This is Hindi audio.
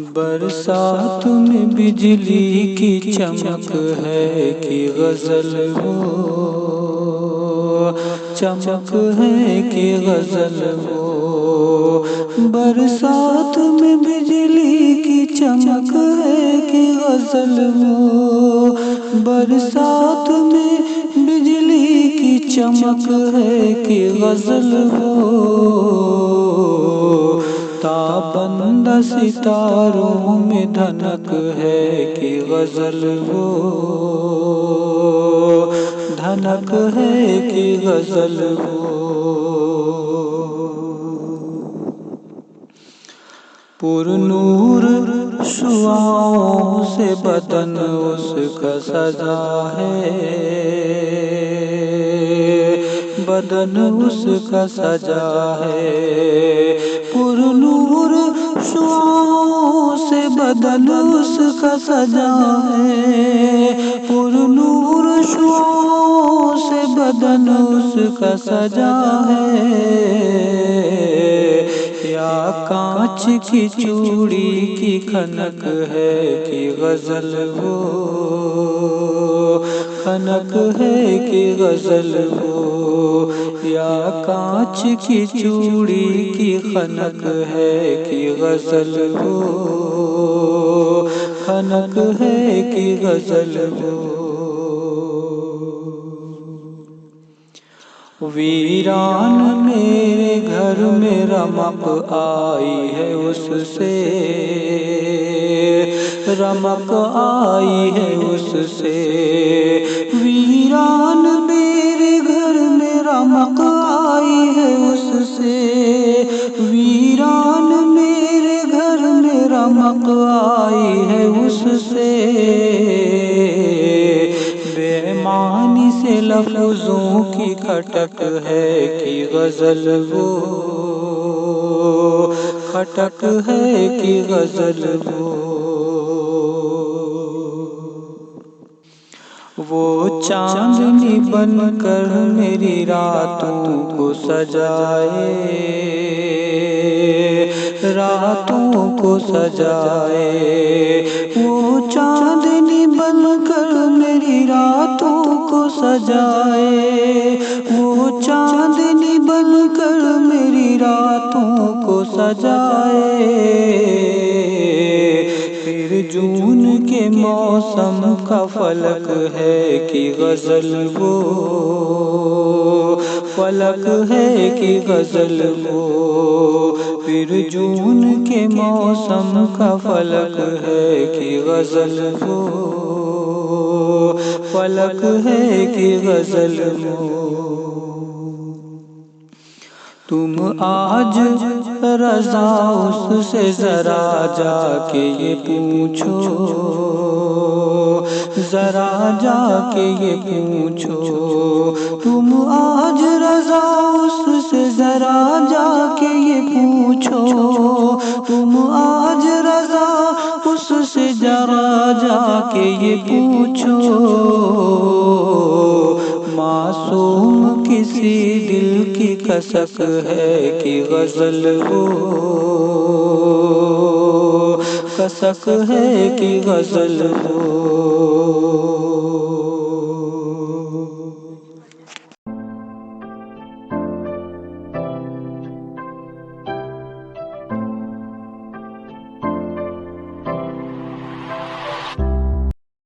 बरसात में बिजली की चमक है कि गजल वो चमक है कि गजल वो। बरसात में बिजली की चमक है कि गजल वो। बरसात में बिजली की चमक है कि गजल वो। ताबंदा सितारों में धनक है कि गजल वो धनक है कि गजल वो। पुरनूर शुआओं से बदन उसका सजा है, बदन उसका सजा है। पुरनूर शुआओं से बदन उसका सजा है। पुरनूर शुआओं से बदन उसका सजा है। या कांच की चूड़ी की खनक है कि गजल वो खनक है कि गजल वो। या कांच की चूड़ी की खनक है कि गजल वो खनक है कि गजल वो। वीरान मेरे घर में रमक आई है उससे, रमक आई है उससे। वीरान मेरे घर में रमक आई है उससे। वीरान मेरे घर में रमक आई है उससे। बेईमानी से लफ्ज़ों की खटक है कि गजल वो खटक है कि गजल वो चांदनी बनकर मेरी रातों को सजाए, रातों को सजाए। वो चांदनी बनकर मेरी रातों को सजाए। वो चांदनी बनकर मेरी रातों को सजाए। फिर जून के मौसम का फलक है कि गजल वो फलक है कि गजल वो। फिर जून के मौसम का फलक है कि गजल वो फलक है कि गजल वो। तुम आज रज़ा उससे जरा जाके ये पूछो, जरा जाके ये पूछो। तुम आज रज़ा उससे जरा जाके ये पूछो। तुम आज रज़ा उससे जरा जाके ये पूछो। मासूम किसी दिल की कसक है कि गजल वो कसक है कि गजल वो।